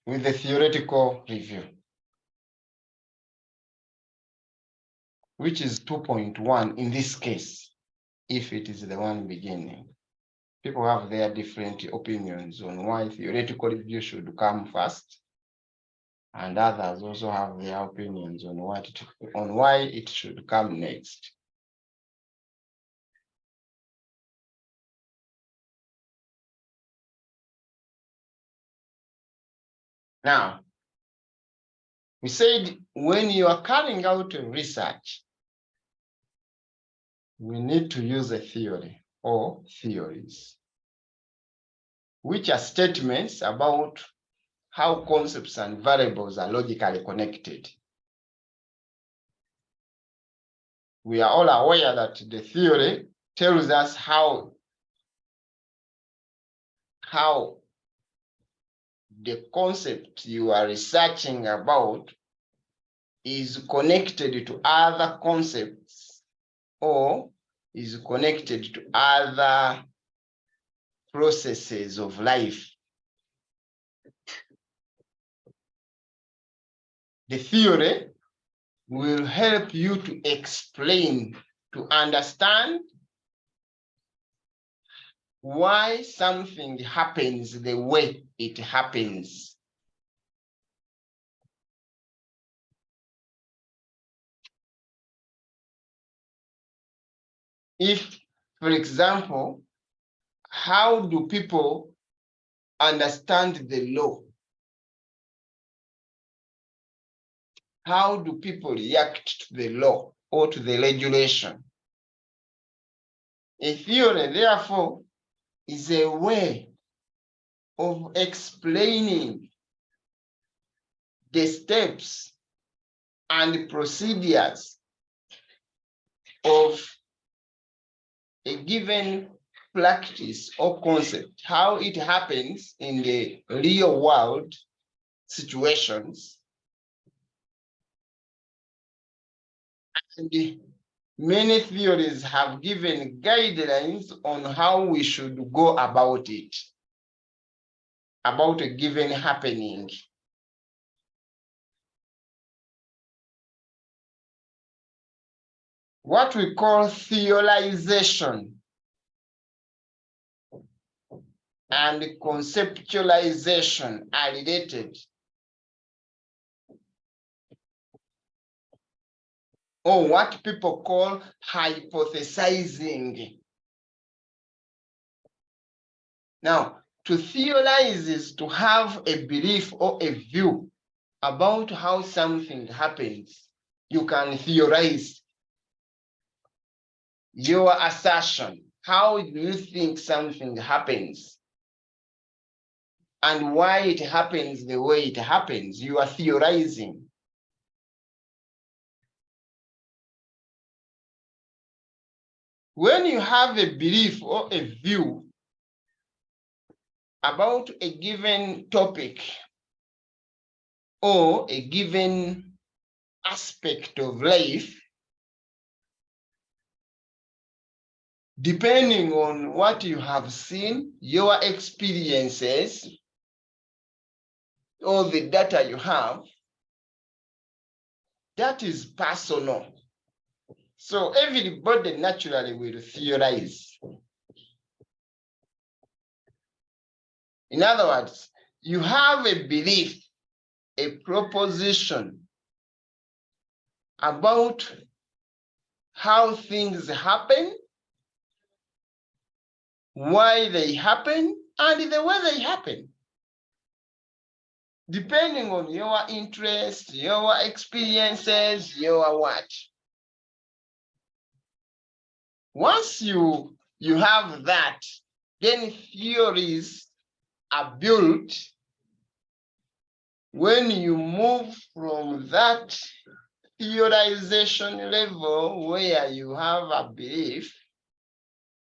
with the theoretical review, which is 2.1 in this case, if it is the one beginning. People have their different opinions on why theoretical review should come first, and others also have their opinions on why it should come next. Now, we said when you are carrying out a research, we need to use a theory or theories, which are statements about how concepts and variables are logically connected. We are all aware that the theory tells us how the concept you are researching about is connected to other concepts or is connected to other processes of life. The theory will help you to explain, to understand why something happens the way it happens. If, for example, how do people understand the law? How do people react to the law or to the regulation? A theory, therefore, is a way of explaining the steps and procedures of a given practice or concept, how it happens in the real world situations. And many theories have given guidelines on how we should go about it, about a given happening. What we call theorization and conceptualization are related, or what people call hypothesizing. Now, to theorize is to have a belief or a view about how something happens. You can theorize your assertion. How do you think something happens? And why it happens the way it happens? You are theorizing. When you have a belief or a view about a given topic or a given aspect of life, depending on what you have seen, your experiences, all the data you have, that is personal. So everybody naturally will theorize. In other words, you have a belief, a proposition about how things happen, why they happen, and the way they happen. Depending on your interests, your experiences, your what. Once you have that, then theories are built. When you move from that theorization level where you have a belief,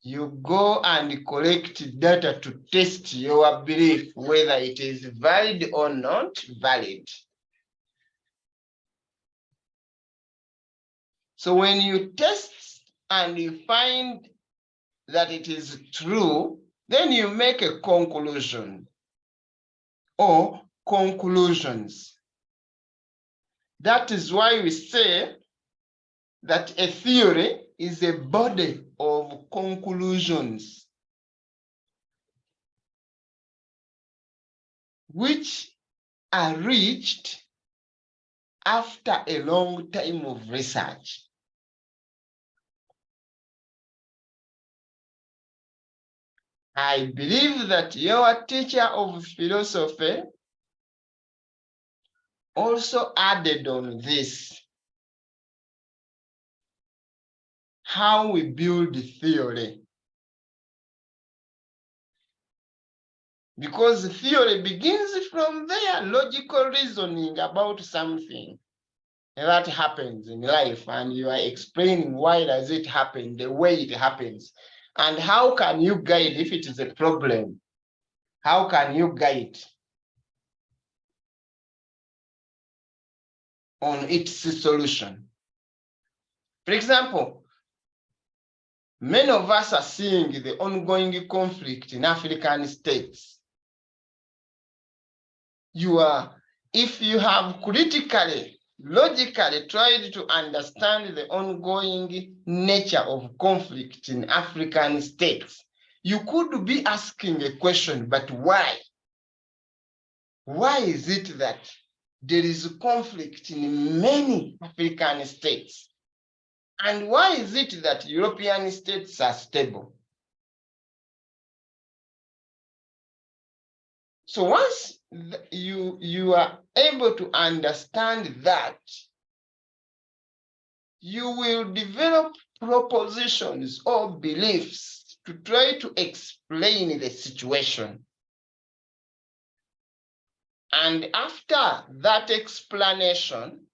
you go and collect data to test your belief, whether it is valid or not valid. So when you test and you find that it is true, then you make a conclusion or conclusions. That is why we say that a theory is a body of conclusions which are reached after a long time of research. I believe that your teacher of philosophy also added on this, how we build theory. Because theory begins from their logical reasoning about something that happens in life, and you are explaining why does it happen the way it happens, and how can you guide if it is a problem, how can you guide on its solution. For example, many of us are seeing the ongoing conflict in African states. If you have critically, logically tried to understand the ongoing nature of conflict in African states, you could be asking a question, but why? Why is it that there is conflict in many African states? And why is it that European states are stable? So once you are able to understand that, you will develop propositions or beliefs to try to explain the situation. And after that explanation,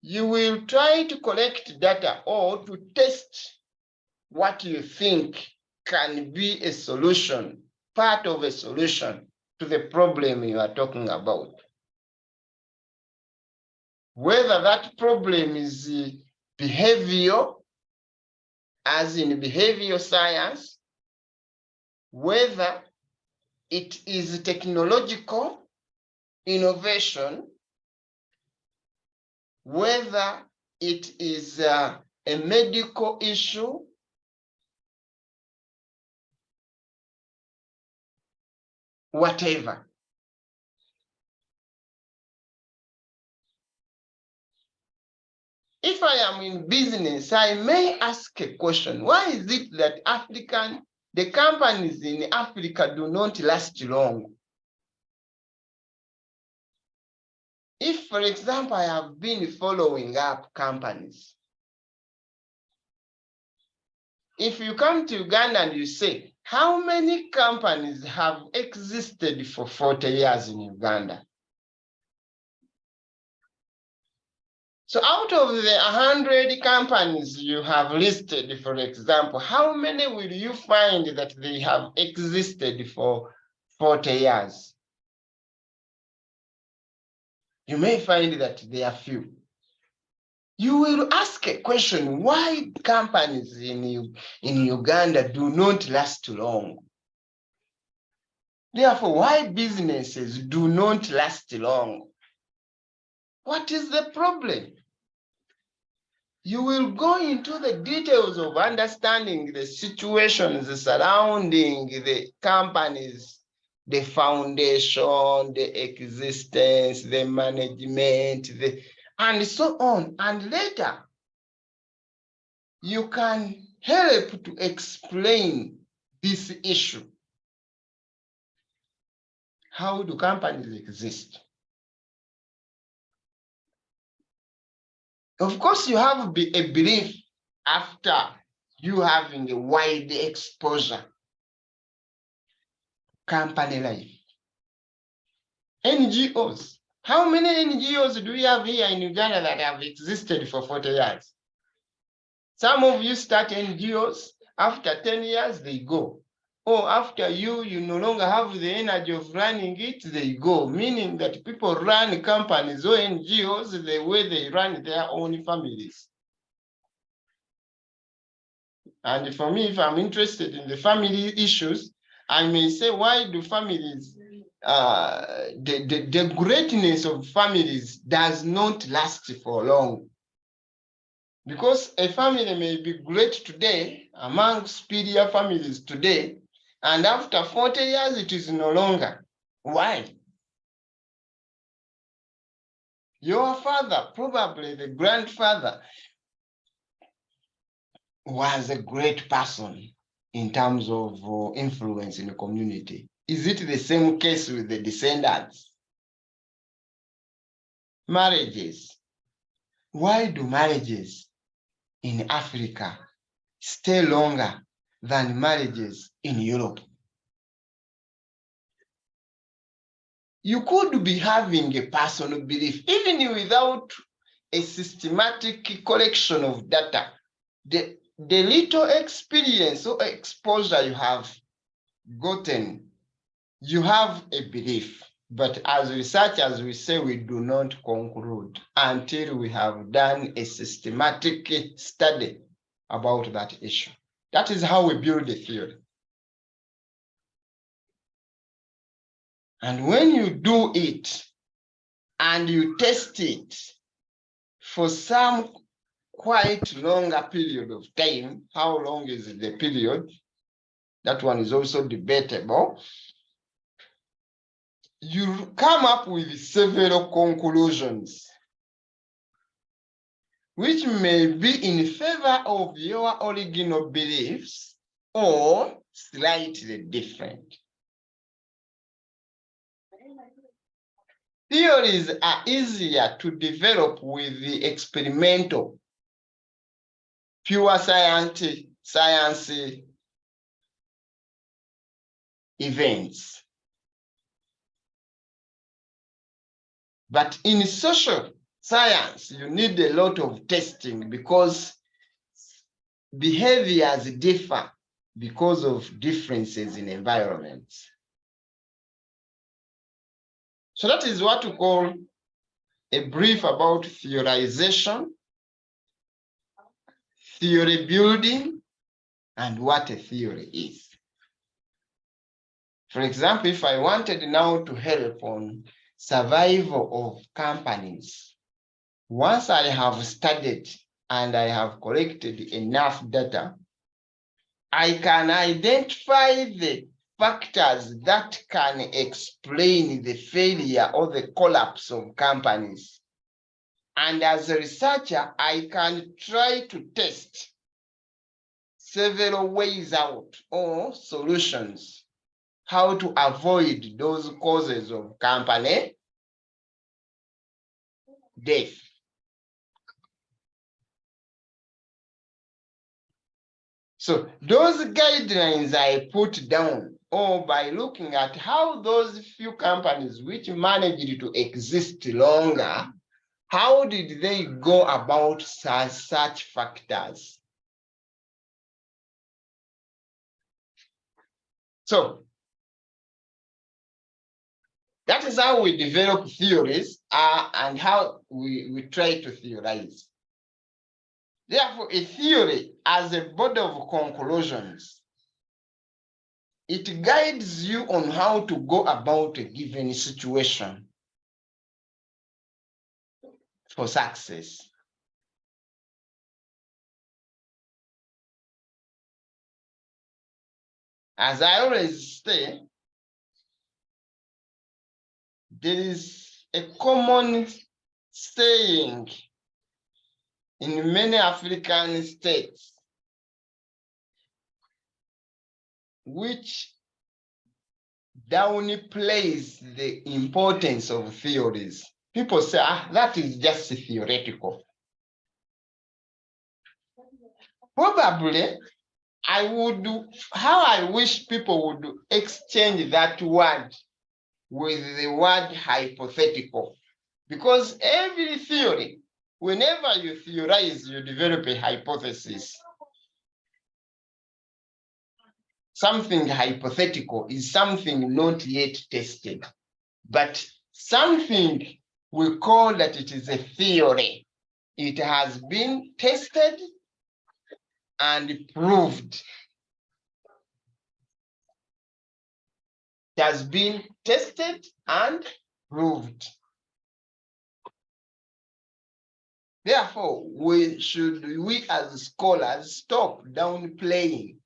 you will try to collect data or to test what you think can be a solution, part of a solution to the problem you are talking about. Whether that problem is behavioral, as in behavioral science, whether it is technological innovation, whether it is a medical issue, whatever. If I am in business, I may ask a question. Why is it that the companies in Africa do not last long? If, for example, I have been following up companies, if you come to Uganda and you say, how many companies have existed for 40 years in Uganda? So out of the 100 companies you have listed, for example, how many will you find that they have existed for 40 years? You may find that they are few. You will ask a question, why companies in Uganda do not last long? Therefore, why businesses do not last long? What is the problem? You will go into the details of understanding the situations surrounding the companies, the foundation, the existence, the management, and so on. And later, you can help to explain this issue. How do companies exist? Of course, you have a belief after you having a wide exposure. Company life. NGOs. How many NGOs do we have here in Uganda that have existed for 40 years? Some of you start NGOs, after 10 years, they go. Or after you no longer have the energy of running it, they go. Meaning that people run companies or NGOs the way they run their own families. And for me, if I'm interested in the family issues, I may say, why do families the greatness of families does not last for long. Because a family may be great today among superior families today, and after 40 years, it is no longer. Why? Your father, probably the grandfather, was a great person in terms of influence in the community. Is it the same case with the descendants? Marriages. Why do marriages in Africa stay longer than marriages in Europe? You could be having a personal belief, even without a systematic collection of data. The little experience or exposure you have gotten, you have a belief. But as researchers, we say we do not conclude until we have done a systematic study about that issue. That is how we build a theory. And when you do it and you test it for some quite longer period of time, how long is the period? That one is also debatable. You come up with several conclusions, which may be in favor of your original beliefs or slightly different. Theories are easier to develop with the experimental, pure science events. But in social science, you need a lot of testing because behaviors differ because of differences in environments. So that is what we call a brief about theorization, theory building, and what a theory is. For example, if I wanted now to help on survival of companies, once I have studied and I have collected enough data, I can identify the factors that can explain the failure or the collapse of companies. And as a researcher, I can try to test several ways out or solutions, how to avoid those causes of company death. So those guidelines I put down, or by looking at how those few companies which managed to exist longer, how did they go about such factors? So that is how we develop theories and how we try to theorize. Therefore, a theory as a body of conclusions, it guides you on how to go about a given situation for success. As I always say, there is a common saying in many African states which downplays the importance of theories. People say, that is just theoretical. Probably, how I wish people would exchange that word with the word hypothetical. Because every theory, whenever you theorize, you develop a hypothesis. Something hypothetical is something not yet tested, but something we call that it is a theory. It has been tested and proved. It has been tested and proved. Therefore, we as scholars stop downplaying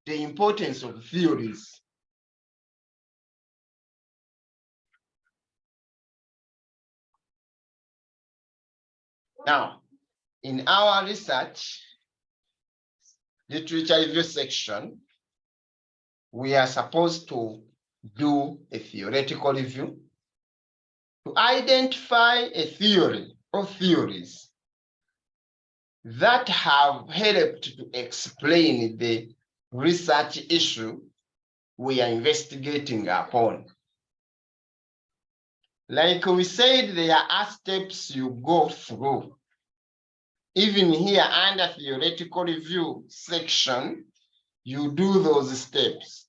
the importance of theories. Now, in our research literature review section, we are supposed to do a theoretical review to identify a theory or theories that have helped to explain the research issue we are investigating upon. Like we said, there are steps you go through. Even here under theoretical review section, you do those steps.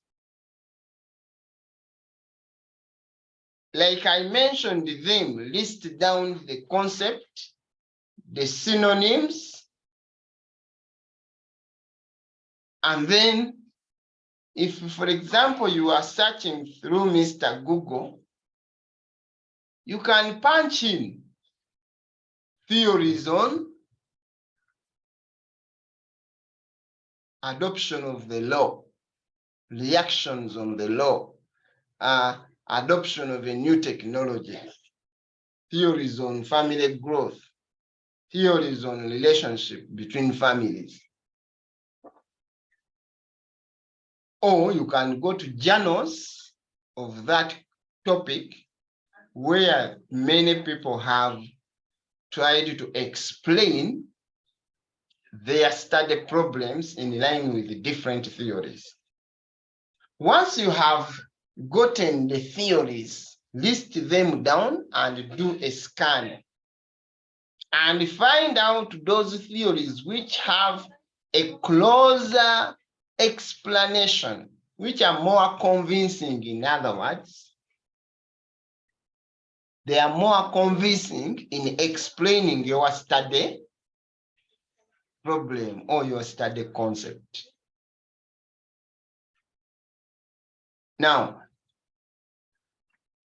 Like I mentioned them, list down the concept, the synonyms, and then if, for example, you are searching through Mr. Google, you can punch in theories on adoption of the law, reactions on the law, adoption of a new technology, theories on family growth, theories on relationship between families. Or you can go to journals of that topic where many people have tried to explain their study problems in line with the different theories. Once you have gotten the theories, list them down and do a scan and find out those theories which have a closer explanation, which are more convincing. In other words, they are more convincing in explaining your study problem or your study concept. Now,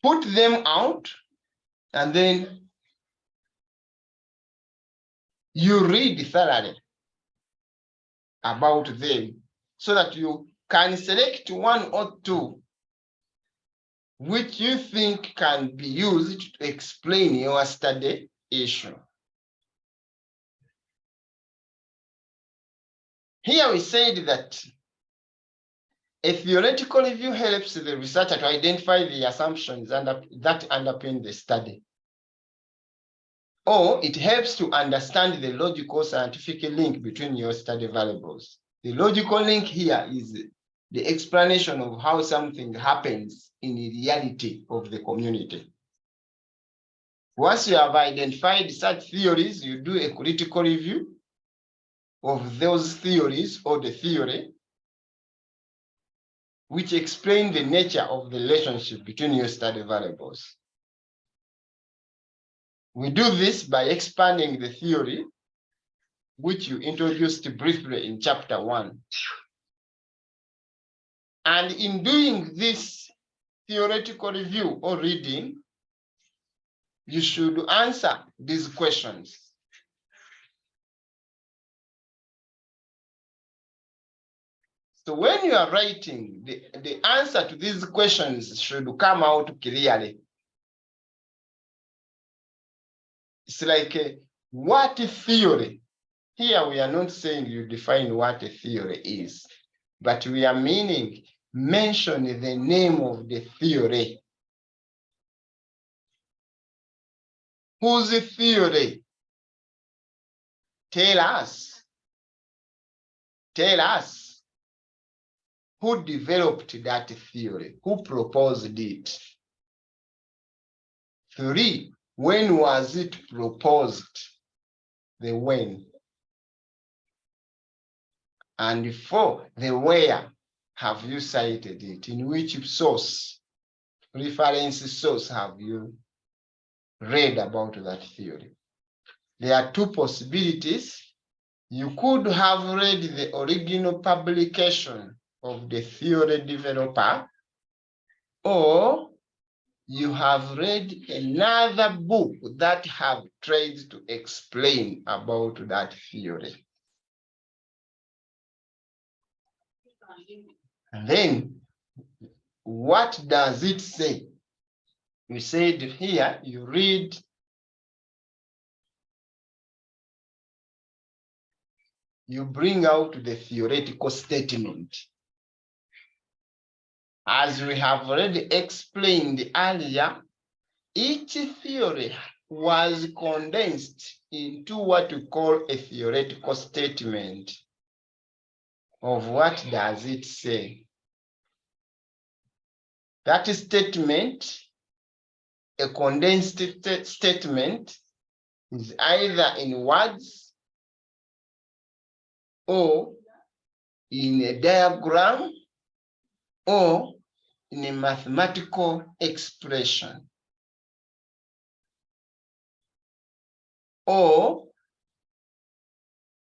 put them out and then you read thoroughly about them so that you can select one or two which you think can be used to explain your study issue. Here we said that a theoretical review helps the researcher to identify the assumptions that underpin the study. Or it helps to understand the logical scientific link between your study variables. The logical link here is the explanation of how something happens in the reality of the community. Once you have identified such theories, you do a critical review of those theories or the theory which explain the nature of the relationship between your study variables. We do this by expanding the theory which you introduced briefly in chapter 1. And in doing this theoretical review or reading, you should answer these questions. So when you are writing, the answer to these questions should come out clearly. It's like what theory? Here we are not saying you define what a theory is, but we are meaning mention the name of the theory. Whose theory? Tell us. Tell us who developed that theory, who proposed it. 3, when was it proposed? The when. And 4, the where have you cited it? In which source, reference source have you read about that theory? There are 2 possibilities. You could have read the original publication of the theory developer, or you have read another book that have tried to explain about that theory. And then, what does it say? You said here, you read you bring out the theoretical statement. As we have already explained earlier, each theory was condensed into what we call a theoretical statement. Of what does it say? That statement, a condensed statement, is either in words or in a diagram or in a mathematical expression, or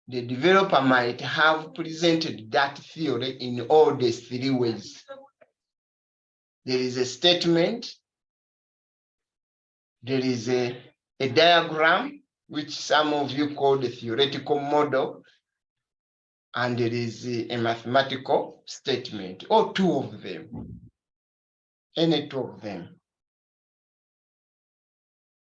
the developer might have presented that theory in all these three ways. There is a statement, there is a diagram, which some of you call the theoretical model, and there is a mathematical statement, or two of them, any two of them.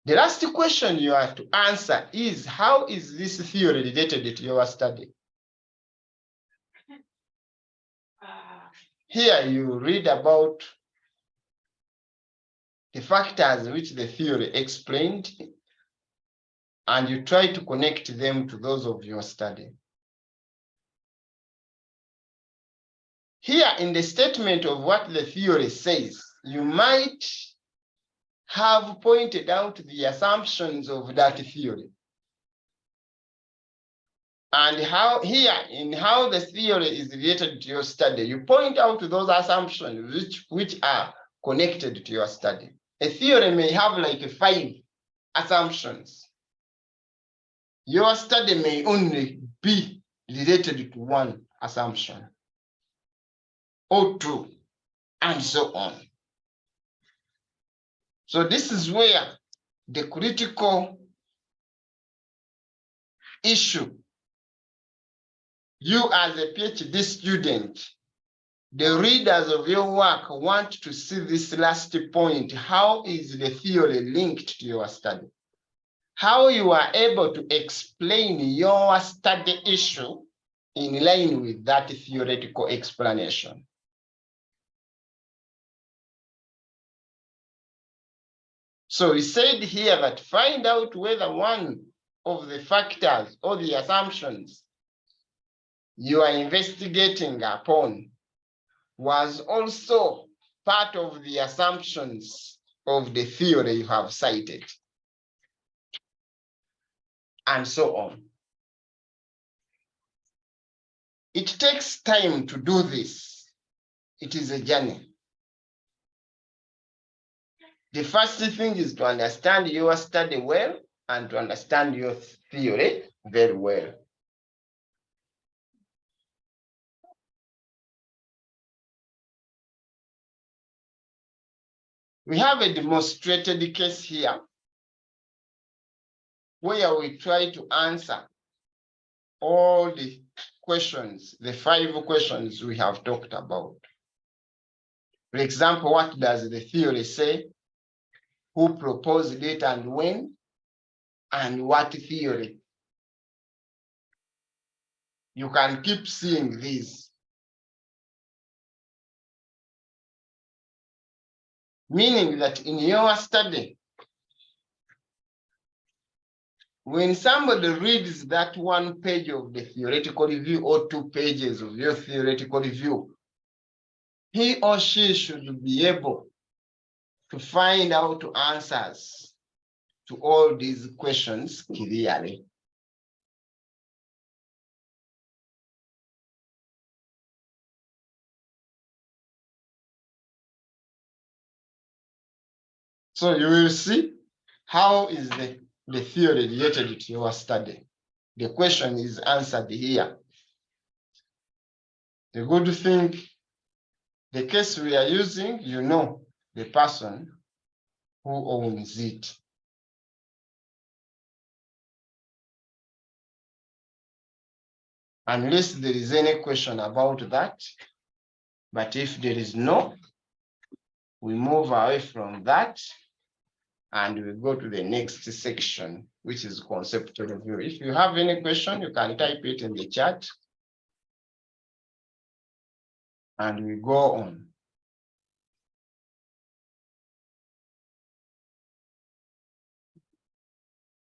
The last question you have to answer is, how is this theory related to your study? Here you read about the factors which the theory explained, and you try to connect them to those of your study. Here in the statement of what the theory says, you might have pointed out the assumptions of that theory. And how here in how the theory is related to your study, you point out those assumptions which are connected to your study. A theory may have like 5 assumptions. Your study may only be related to 1 assumption or 2, and so on. So this is where the critical issue, you as a PhD student, the readers of your work want to see this last point. How is the theory linked to your study? How you are able to explain your study issue in line with that theoretical explanation. So we said here that find out whether one of the factors or the assumptions you are investigating upon was also part of the assumptions of the theory you have cited, and so on. It takes time to do this. It is a journey. The first thing is to understand your study well and to understand your theory very well. We have a demonstrated case here where we try to answer all the questions, the 5 questions we have talked about. For example, what does the theory say? Who proposed it and when? And what theory? You can keep seeing these. Meaning that in your study, when somebody reads that 1 page of the theoretical review or 2 pages of your theoretical review, he or she should be able to find out answers to all these questions clearly. So you will see how is the theory related to your study. The question is answered here. The good thing, the case we are using, you know, the person who owns it. Unless there is any question about that, but if there is no, we move away from that and we go to the next section, which is conceptual review. If you have any question, you can type it in the chat and we go on.